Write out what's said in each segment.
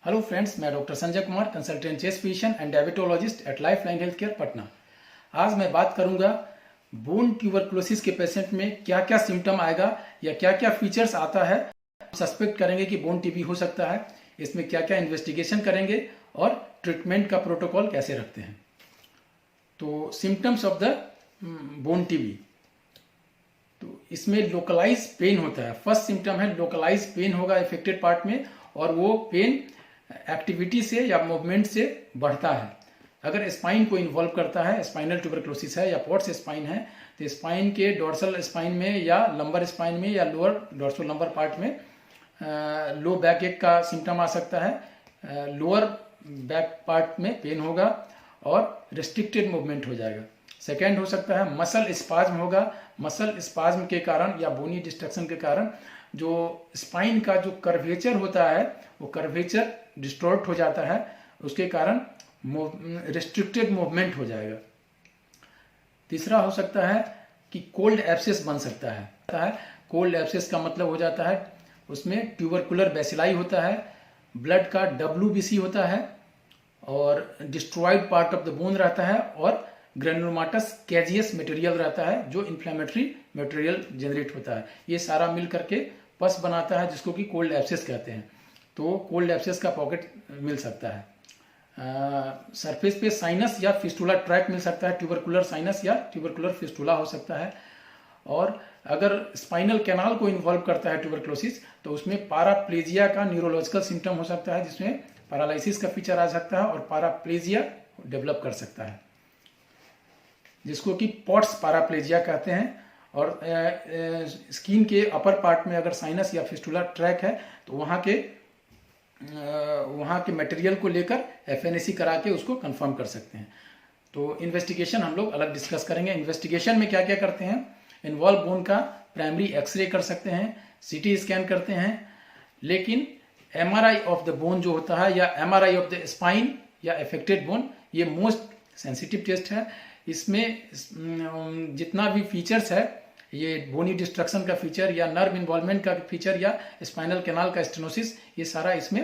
Hello friends, मैं doctor Sanjay Kumar, consultant chest physician and diabetologist at life line health care Patna. आज मैं बात करूंगा बोन ट्यूबरकुलोसिस के पेशेंट में क्या क्या सिम्टम आएगा या क्या क्या फीचर्स आता है। सस्पेक्ट करेंगे कि बोन टीबी हो सकता है, इसमें क्या क्या इन्वेस्टिगेशन करेंगे और ट्रीटमेंट का प्रोटोकॉल कैसे रखते हैं। तो symptoms of the bone TB, तो इसमें लोकलाइज पेन होता है। फर्स्ट सिम्टम है लोकलाइज पेन होगा इफेक्टेड पार्ट में, और वो पेन एक्टिविटी से या मूवमेंट से बढ़ता है। अगर स्पाइन को इन्वॉल्व करता है, स्पाइनल ट्यूबरकुलोसिस है या पॉट्स स्पाइन है, तो स्पाइन के डोर्सल स्पाइन में या लंबर स्पाइन में या लोअर डोर्सल लंबर पार्ट में लो बैक एक का सिम्टम आ सकता है। लोअर बैक पार्ट में पेन होगा और रिस्ट्रिक्टेड मूवमेंट हो जाएगा। सेकेंड हो सकता है मसल स्पाज्म होगा। मसल स्पाज्म के कारण या बोनी डिस्ट्रक्शन के कारण जो स्पाइन का जो कर्वेचर होता है वो कर्वेचर डिस्टॉर्ट हो जाता है, उसके कारण रिस्ट्रिक्टेड मूवमेंट हो जाएगा। तीसरा हो सकता है कि कोल्ड एब्सेस बन सकता है। कोल्ड एब्सेस का मतलब हो जाता है उसमें ट्यूबरकुलर बेसिलाई होता है, ब्लड का WBC होता है और destroyed part of the bone रहता है और ग्रेनुलोमाटस कैजियस मटेरियल रहता है जो इन्फ्लेमेटरी मटेरियल जनरेट होता है। ये सारा मिल करके पस बनाता है जिसको कि कोल्ड एब्सेस कहते हैं। तो कोल्ड एब्सेस का पॉकेट मिल सकता है। सरफेस पे साइनस या फिस्टुला ट्रैक मिल सकता है, ट्यूबरकुलर साइनस या ट्यूबरकुलर फिस्टुला हो सकता है। और अगर स्पाइनल कैनाल को इन्वॉल्व करता है ट्यूबरकुलोसिस, तो उसमें पाराप्लेजिया का न्यूरोलॉजिकल सिम्टम हो सकता है, जिसमें पैरालिसिस का फीचर आ सकता है और पाराप्लेजिया डेवलप कर सकता है, जिसको कि पॉट्स पैराप्लेजिया कहते हैं। और स्किन के अपर पार्ट में अगर साइनस या फिस्टुला ट्रैक है तो वहाँ के मटेरियल को लेकर FNAC करा के उसको कंफर्म कर सकते हैं। तो इन्वेस्टिगेशन हम लोग अलग डिस्कस करेंगे। इन्वेस्टिगेशन में क्या क्या करते हैं, इन्वॉल्व बोन का प्राइमरी एक्सरे कर सकते हैं, CT स्कैन करते हैं, लेकिन MRI ऑफ द बोन जो होता है या MRI ऑफ द स्पाइन या अफेक्टेड बोन, ये मोस्ट सेंसिटिव टेस्ट है। इसमें जितना भी फीचर्स है, ये बोनी डिस्ट्रक्शन का फीचर या नर्व इन्वॉल्वमेंट का फीचर या स्पाइनल कैनाल का स्टेनोसिस, ये सारा इसमें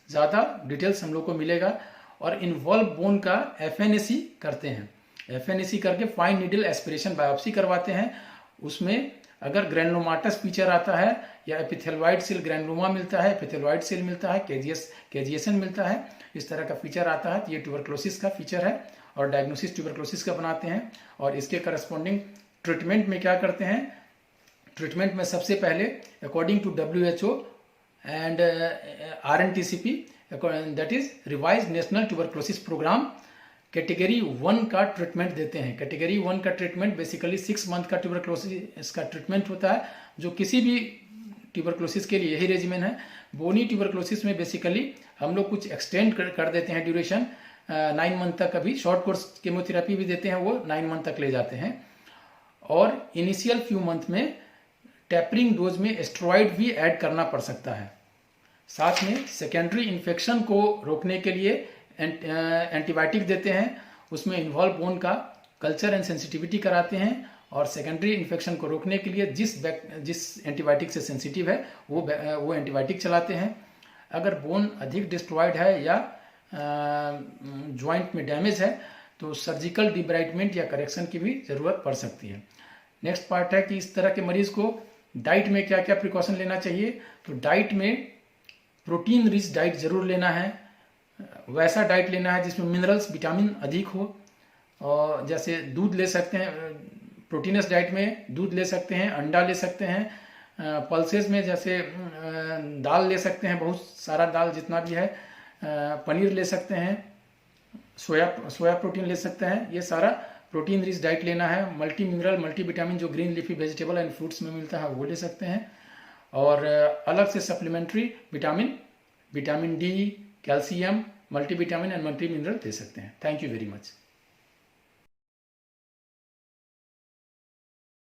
ज़्यादा डिटेल्स हम लोग को मिलेगा। और इन्वॉल्व बोन का FNAC करते हैं। FNAC करके फाइन नीडल एस्पिरेशन बायोप्सी करवाते हैं। उसमें अगर ग्रेनुलोमाटस फीचर आता है या एपिथेलॉइड सेल ग्रेनुलोमा मिलता है, एपिथेलॉइड सेल मिलता है, कैजिएशन मिलता है, इस तरह का फीचर आता है, तो ये ट्यूबरकुलोसिस का फीचर है और डायग्नोसिस ट्यूबरकुलोसिस का बनाते हैं। और इसके करस्पॉन्डिंग ट्रीटमेंट में क्या करते हैं, ट्रीटमेंट में सबसे पहले according to WHO and RNTCP, that is revise national tuberculosis programme, category 1 का ट्रीटमेंट देते हैं। कैटेगरी 1 का ट्रीटमेंट बेसिकली 6 मंथ का ट्यूबरकुलोसिस का ट्रीटमेंट होता है, जो किसी भी ट्यूबरकुलोसिस के लिए यही रेजिमेन है। बोनी ट्यूबरकुलोसिस में बेसिकली हम लोग कुछ एक्सटेंड कर देते हैं ड्यूरेशन 9 मंथ तक। अभी शॉर्ट कोर्स केमोथेरेपी भी देते हैं, वो 9 मंथ तक ले जाते हैं। और इनिशियल फ्यू मंथ में टेपरिंग डोज में स्टेरॉइड भी ऐड करना पड़ सकता है। साथ में सेकेंडरी इन्फेक्शन को रोकने के लिए एंटीबायोटिक देते हैं। उसमें इन्वॉल्व बोन का कल्चर एंड सेंसिटिविटी कराते हैं और सेकेंडरी इन्फेक्शन को रोकने के लिए जिस एंटीबायोटिक से सेंसिटिव है वो एंटीबायोटिक चलाते हैं। अगर बोन अधिक डिस्ट्रॉयड है या जॉइंट में डैमेज है तो सर्जिकल डिब्राइटमेंट या करेक्शन की भी ज़रूरत पड़ सकती है। नेक्स्ट पार्ट है कि इस तरह के मरीज को डाइट में क्या क्या प्रिकॉशन लेना चाहिए। तो डाइट में प्रोटीन रिच डाइट जरूर लेना है। वैसा डाइट लेना है जिसमें मिनरल्स विटामिन अधिक हो, और जैसे दूध ले सकते हैं, प्रोटीनस डाइट में दूध ले सकते हैं, अंडा ले सकते हैं, पल्सेस में जैसे दाल ले सकते हैं, बहुत सारा दाल जितना भी है, पनीर ले सकते हैं, सोया प्रोटीन ले सकते हैं। ये सारा प्रोटीन रिच डाइट लेना है। मल्टी मिनरल मल्टी विटामिन जो green leafy vegetable and fruits में मिलता है वो ले सकते हैं। और अलग से supplementary vitamin D, calcium, multi vitamin and multi mineral ले सकते हैं। Thank you very much.